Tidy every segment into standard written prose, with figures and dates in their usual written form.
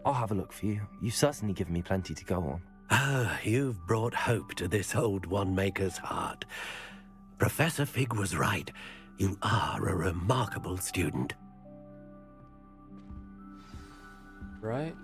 I'll have a look for you. You've certainly given me plenty to go on. Ah, you've brought hope to this old one-maker's heart. Professor Fig was right. You are a remarkable student. Right?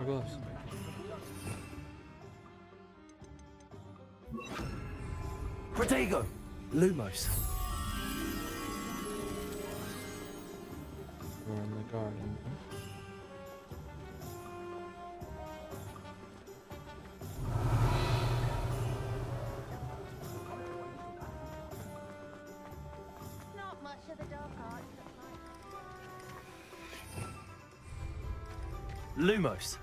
Gloves. Protego! Lumos. We're in the garden. Not much of the dark arts. Lumos.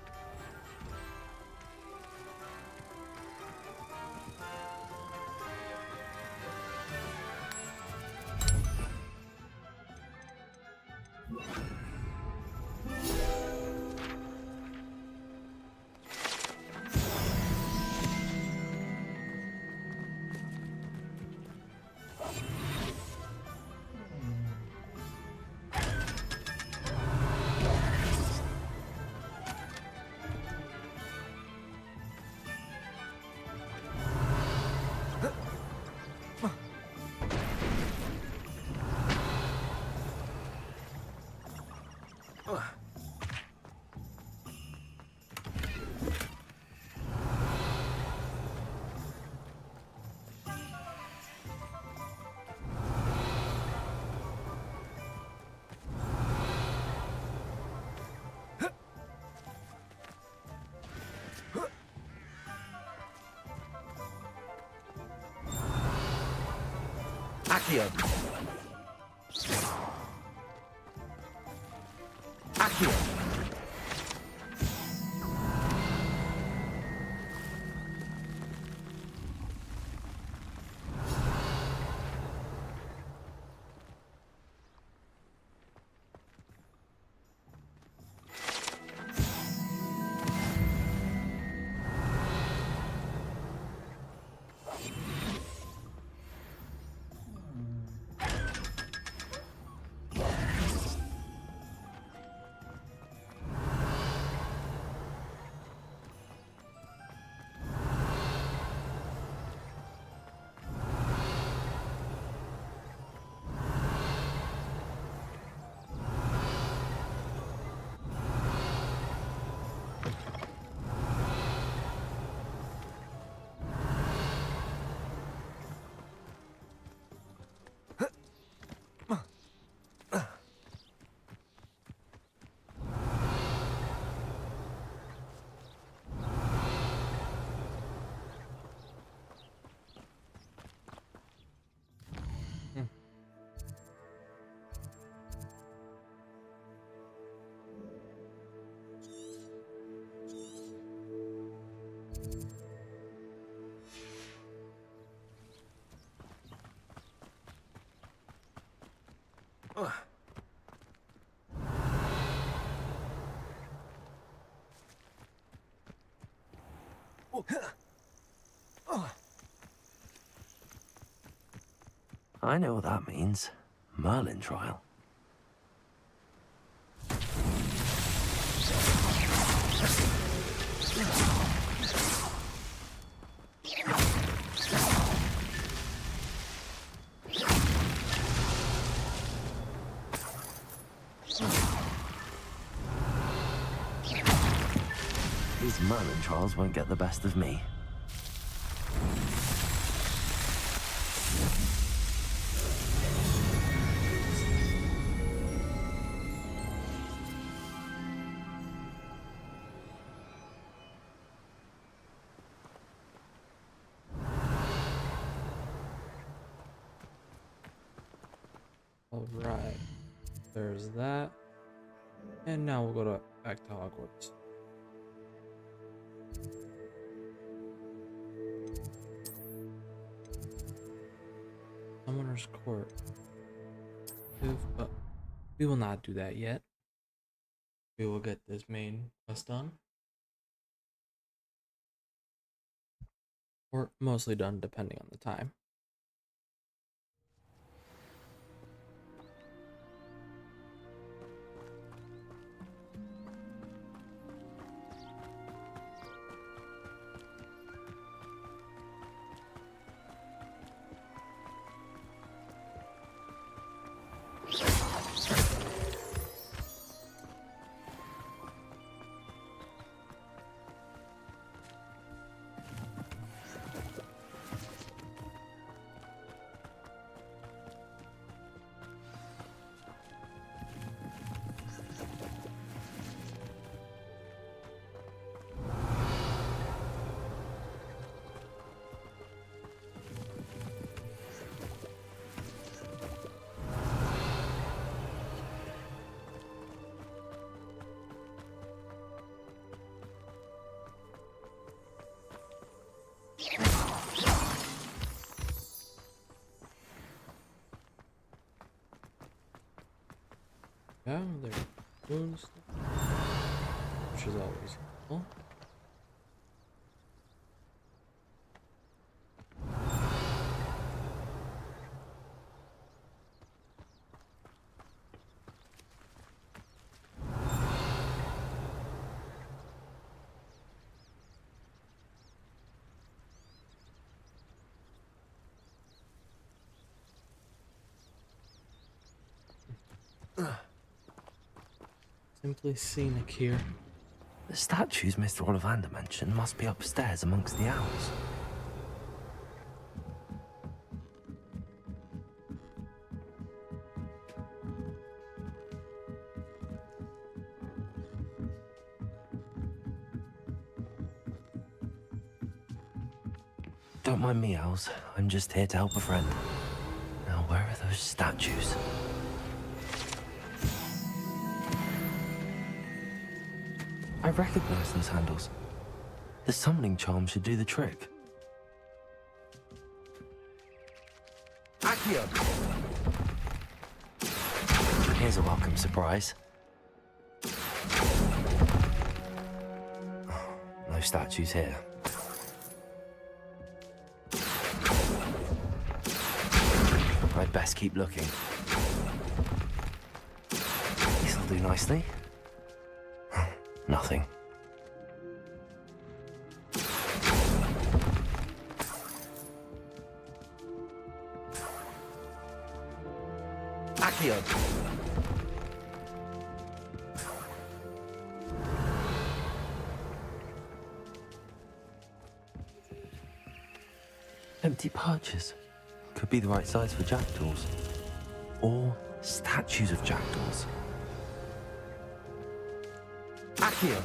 Accio. Accio. I know what that means. Merlin trial. These Merlin trials won't get the best of me. Alright. There's that. And now we'll go back to Hogwarts. Summoner's Court. But we will not do that yet. We will get this main quest done. Or mostly done, depending on the time. Yeah, there's moon stuff, which is always helpful. Simply scenic here. The statues Mr. Ollivander mentioned must be upstairs amongst the owls. Don't mind me, owls. I'm just here to help a friend. Now, where are those statues? I recognize those handles. The summoning charm should do the trick. Accio! Here's a welcome surprise. No statues here. I'd best keep looking. This'll do nicely. Nothing. Accio! Empty perches. Could be the right size for jackdaws. Or statues of jackdaws. Accio!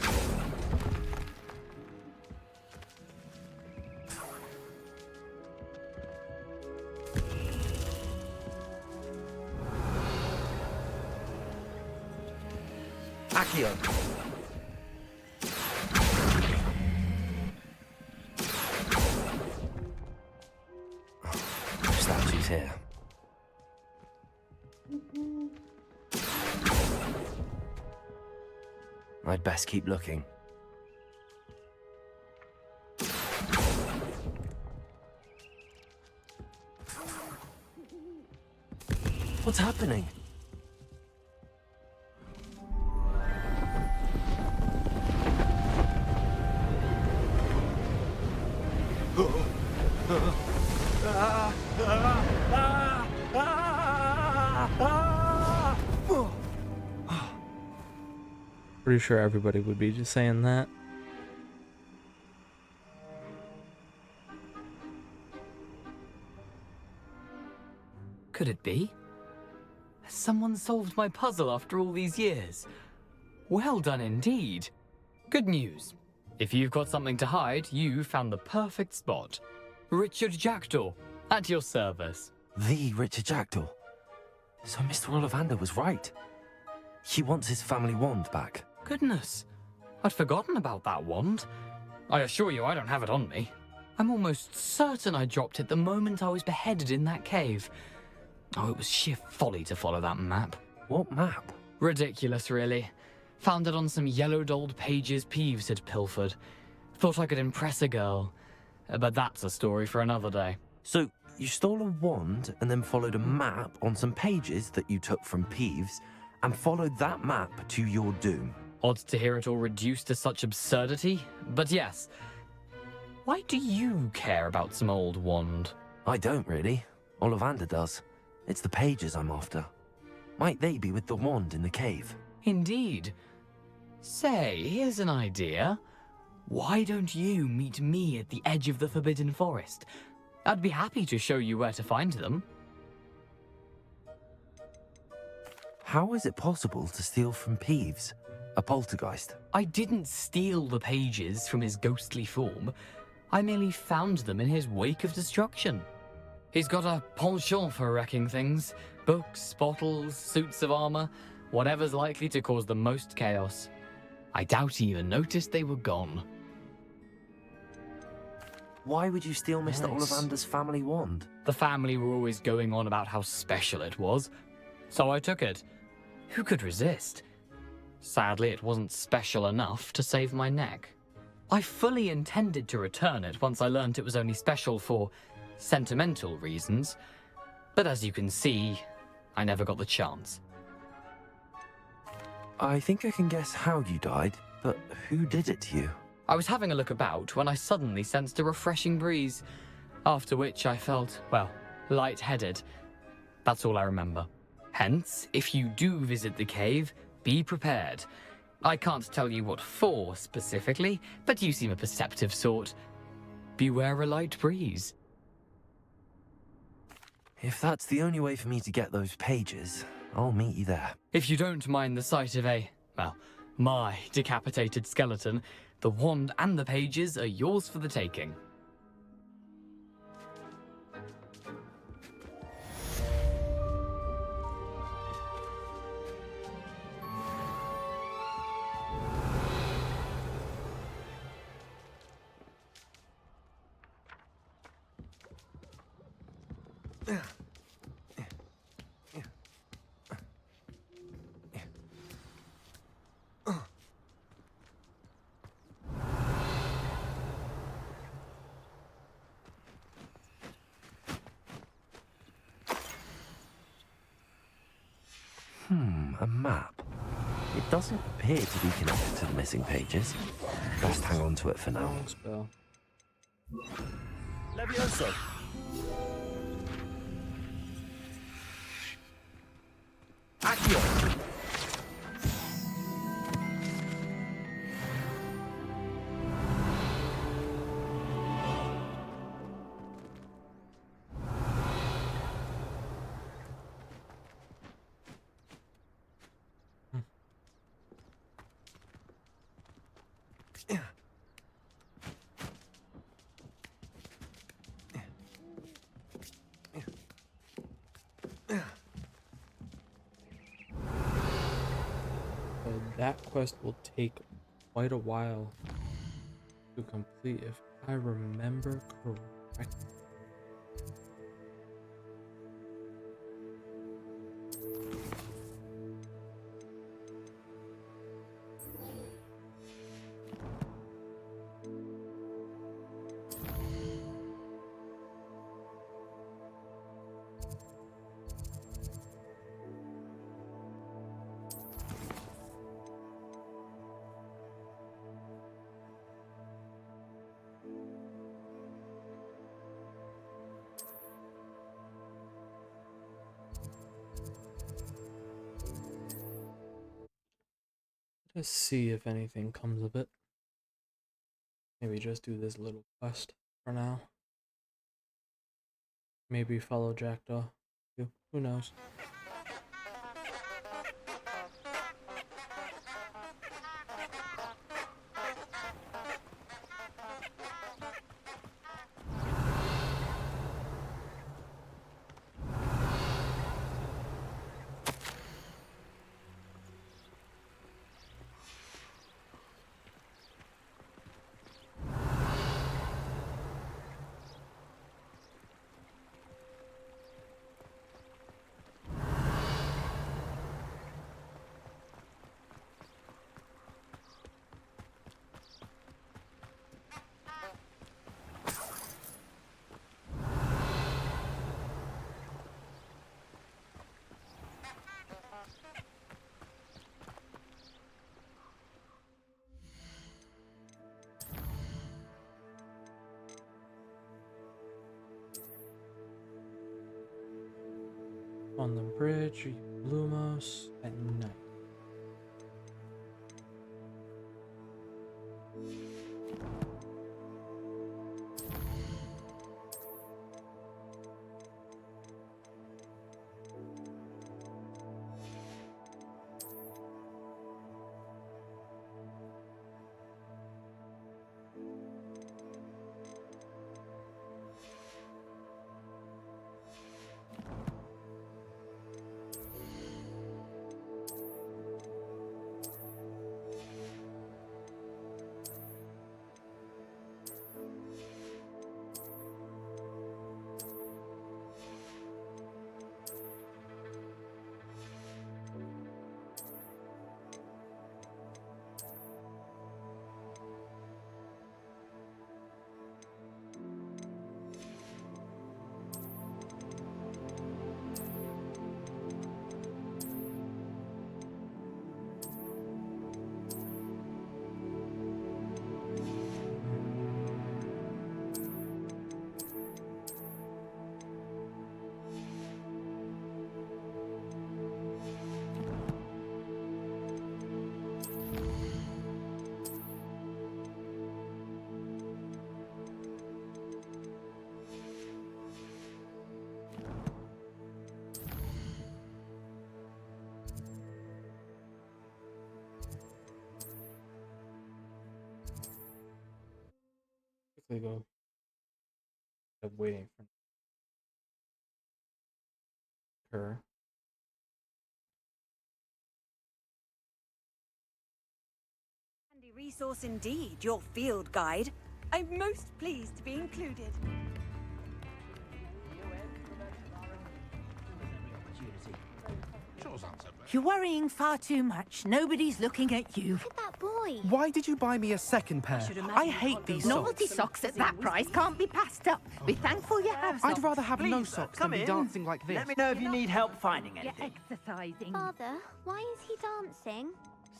Accio! No statues here. I'd best keep looking. What's happening? Pretty sure everybody would be just saying that. Could it be? Has someone solved my puzzle after all these years? Well done indeed. Good news. If you've got something to hide, you found the perfect spot. Richard Jackdaw, at your service. The Richard Jackdaw. So Mr. Ollivander was right. He wants his family wand back. Goodness, I'd forgotten about that wand. I assure you I don't have it on me. I'm almost certain I dropped it the moment I was beheaded in that cave. Oh, it was sheer folly to follow that map. What map? Ridiculous, really. Found it on some yellowed old pages Peeves had pilfered. Thought I could impress a girl. But that's a story for another day. So you stole a wand and then followed a map on some pages that you took from Peeves and followed that map to your doom. Odd to hear it all reduced to such absurdity, but yes. Why do you care about some old wand? I don't really. Ollivander does. It's the pages I'm after. Might they be with the wand in the cave? Indeed. Say, here's an idea. Why don't you meet me at the edge of the Forbidden Forest? I'd be happy to show you where to find them. How is it possible to steal from Peeves, a poltergeist? I didn't steal the pages from his ghostly form. I merely found them in his wake of destruction. He's got a penchant for wrecking things. Books, bottles, suits of armor, whatever's likely to cause the most chaos. I doubt he even noticed they were gone. Why would you steal Mr. Nice. Ollivander's family wand? The family were always going on about how special it was, so I took it. Who could resist? Sadly, it wasn't special enough to save my neck. I fully intended to return it once I learned it was only special for sentimental reasons, but as you can see, I never got the chance. I think I can guess how you died, but who did it to you? I was having a look about when I suddenly sensed a refreshing breeze, after which I felt, well, lightheaded. That's all I remember. Hence, if you do visit the cave, be prepared. I can't tell you what for specifically, but you seem a perceptive sort. Beware a light breeze. If that's the only way for me to get those pages, I'll meet you there. If you don't mind the sight of my decapitated skeleton, the wand and the pages are yours for the taking. A map. It doesn't appear to be connected to the missing pages. Best hang on to it for now. Long spell. Levioso! Accio! That quest will take quite a while to complete if I remember correctly. Let's see if anything comes of it. Maybe just do this little quest for now. Maybe follow Jackdaw. Who knows? On the bridge, or Lumos at night. Quickly go. I'm waiting for her. Handy resource indeed, your field guide. I'm most pleased to be included. You're worrying far too much. Nobody's looking at you. Look at that boy. Why did you buy me a second pair? I hate these Novelty socks. socks at that price can't be passed up. Be thankful you have socks. I'd rather have no socks than be dancing like this. Let me know if you need help finding You're anything. exercising. Father, why is he dancing?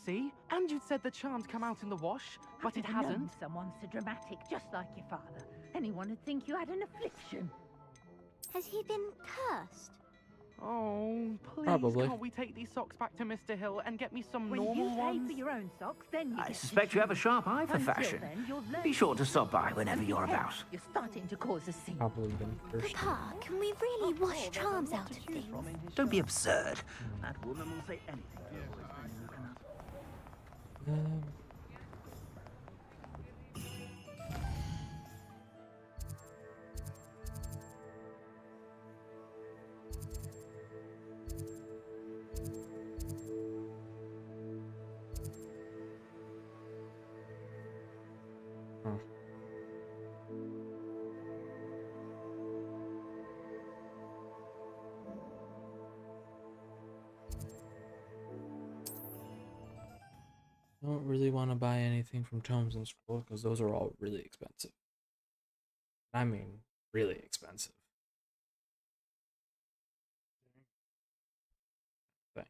See? And you'd said the charm'd come out in the wash, but it I've known hasn't. Someone so dramatic, just like your father. Anyone would think you had an affliction. Has he been cursed? Oh, please, Probably. can't we take these socks back to Mr. Hill and get me some When normal you pay ones? for your own socks, then you I get suspect you have a sharp eye for Until fashion. then, you'll learn Be sure to stop by whenever and you're behave. about. You're starting to cause a scene. Probably been first. Papa, can we really wash charms out of things? Don't be absurd. That woman will say anything. Um, huh. Don't really want to buy anything from Tomes and Scroll because those are all really expensive. I mean, really expensive. Thing.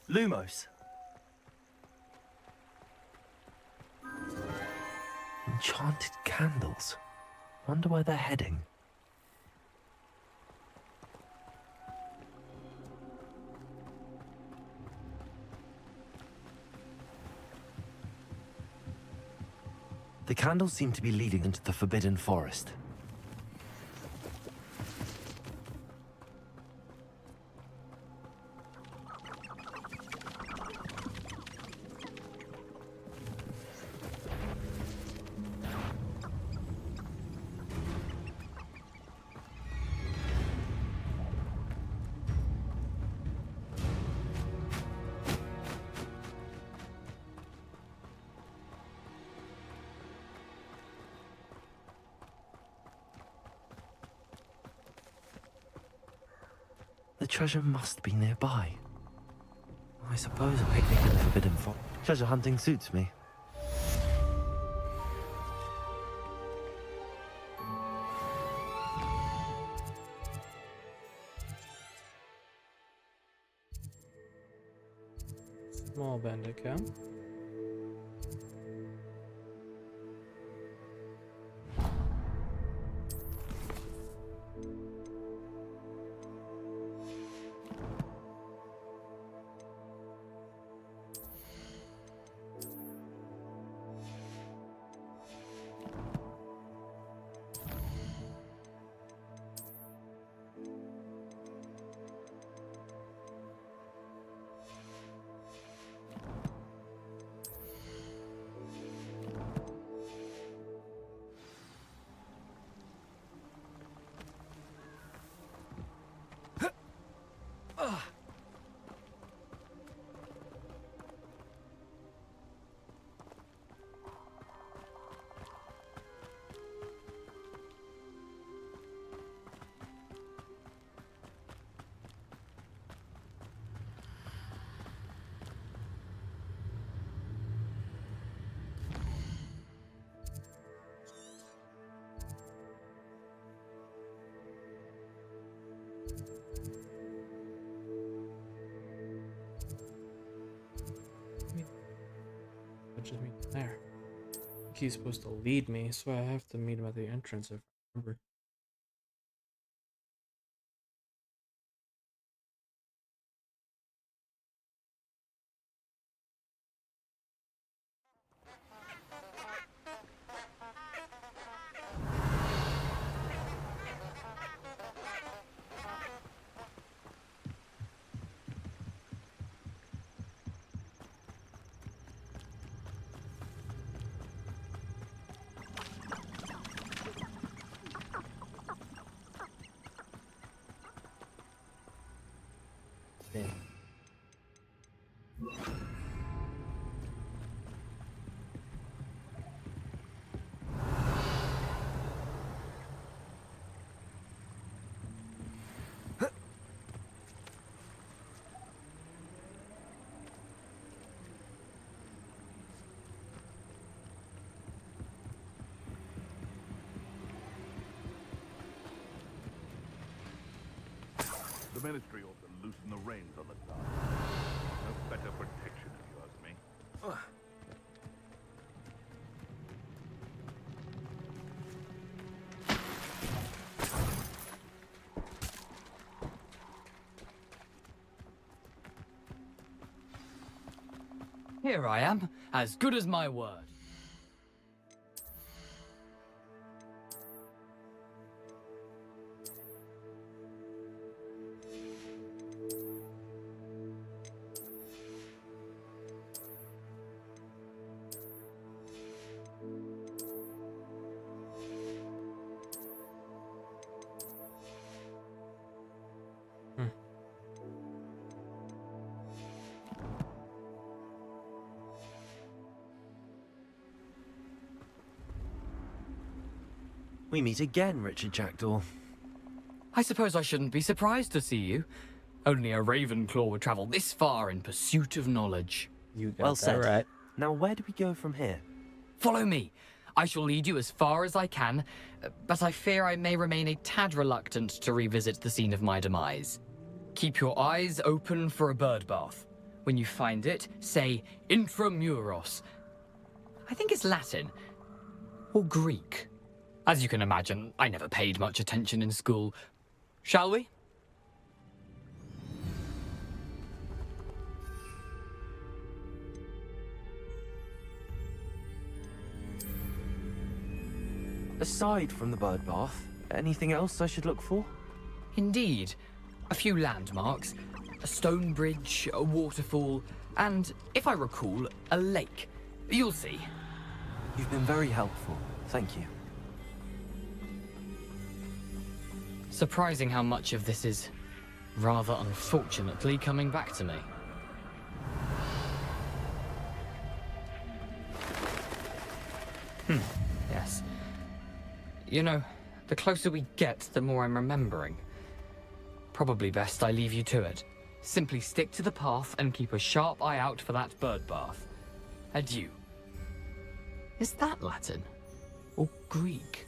Lumos. Enchanted candles. Wonder where they're heading. The candles seem to be leading into the Forbidden Forest. treasure must be nearby. I suppose a picnic in the Forbidden Forest. Treasure hunting suits me. Small bandit camp. Just meet him there. I think he's supposed to lead me, so I have to meet him at the entrance if I remember. Yeah. The Ministry ought to loosen the reins on the town. No better protection, if you ask me. Here I am, as good as my word. We meet again, Richard Jackdaw. I suppose I shouldn't be surprised to see you. Only a Ravenclaw would travel this far in pursuit of knowledge. You got Well that said. right. Now, where do we go from here? Follow me. I shall lead you as far as I can, but I fear I may remain a tad reluctant to revisit the scene of my demise. Keep your eyes open for a bird bath. When you find it, say intramuros. I think it's Latin. Or Greek. As you can imagine, I never paid much attention in school. Shall we? Aside from the bird bath, anything else I should look for? Indeed. A few landmarks, a stone bridge, a waterfall, and, if I recall, a lake. You'll see. You've been very helpful. Thank you. Surprising how much of this is, rather unfortunately, coming back to me. Yes. You know, the closer we get, the more I'm remembering. Probably best I leave you to it. Simply stick to the path and keep a sharp eye out for that bird bath. Adieu. Is that Latin? Or Greek?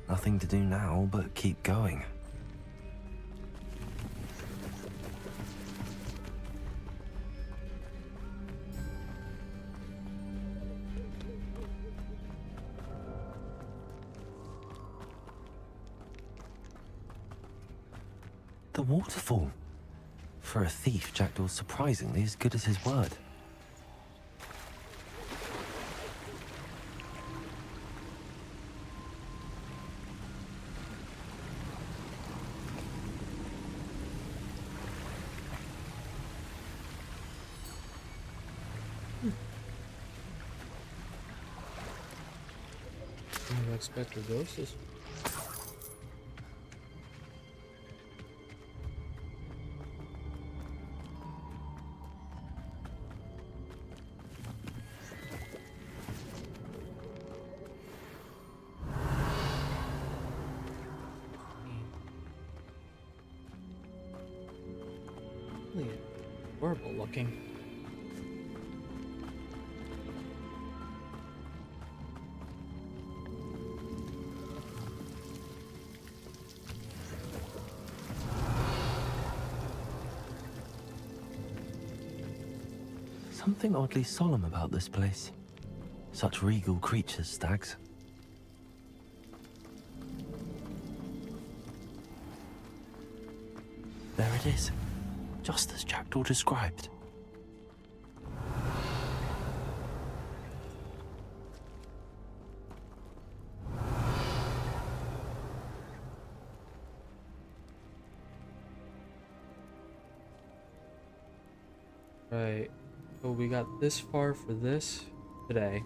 Nothing to do now but keep going. The waterfall. For a thief, Jackdaw's surprisingly as good as his word. Didn't expect a ghost. Really horrible looking. Something oddly solemn about this place. Such regal creatures, stags. There it is, just as Jackdaw described. Right. So we got this far for this today.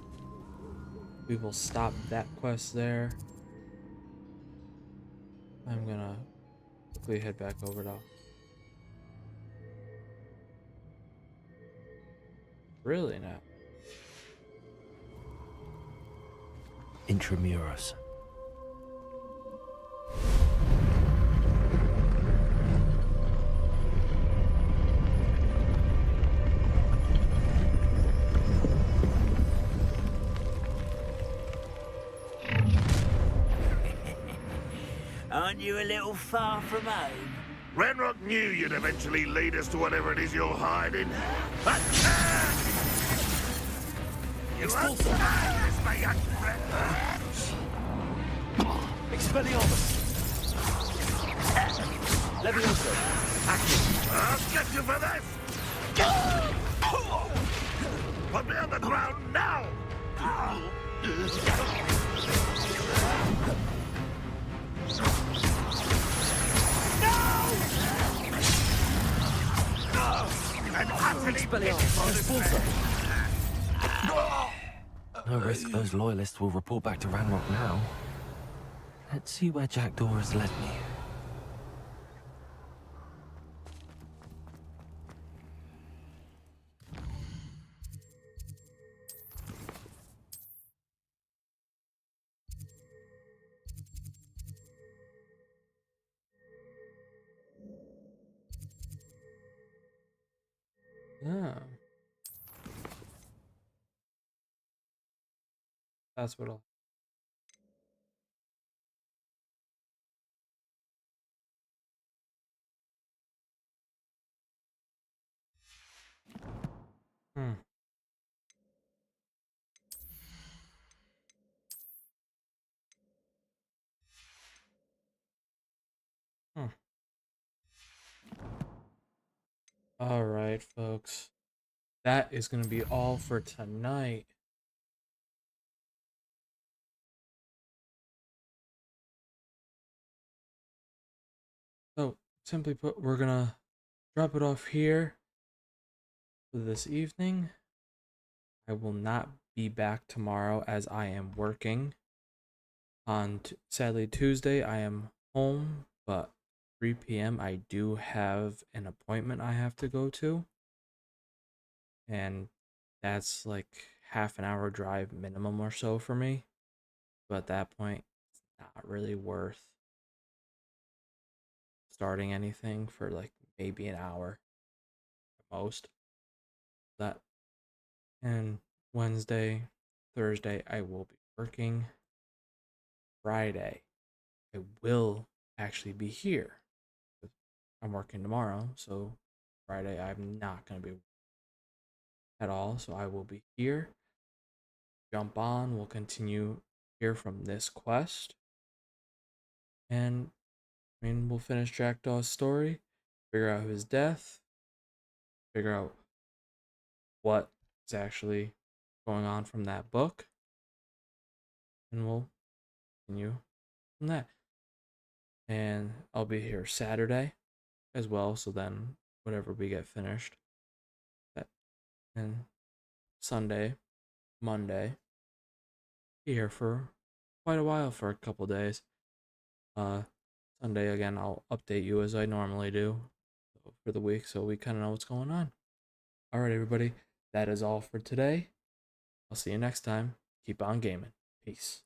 We will stop that quest there. I'm gonna quickly head back over to... Really now? Intramuros. Aren't you a little far from home? Renrock knew you'd eventually lead us to whatever it is you're hiding. You Expulso! My young friend! Expelliarmus! Levioso! Active! I'll get you for this! Put me on the ground now! No risk those loyalists will report back to Ranrock now. Let's see where Jackdaw has led me. Yeah. That's what I'll... Hmm. All right, folks. That is going to be all for tonight. So, simply put, we're going to drop it off here for this evening. I will not be back tomorrow as I am working. On sadly Tuesday, I am home, but 3 p.m. I do have an appointment I have to go to. And that's like half an hour drive minimum or so for me. But at that point, it's not really worth starting anything for like maybe an hour at most. That and Wednesday, Thursday, I will be working. Friday, I will actually be here. I'm working tomorrow, so Friday I'm not going to be at all. So I will be here. Jump on. We'll continue here from this quest. And I mean, we'll finish Jackdaw's story, figure out his death, figure out what is actually going on from that book, and we'll continue from that. And I'll be here Saturday as well, so then whatever we get finished. And Sunday, Monday, be here for quite a while, for a couple days. Sunday again, I'll update you as I normally do for the week, so we kind of know what's going on. All right, everybody, that is all for today. I'll see you next time. Keep on gaming. Peace.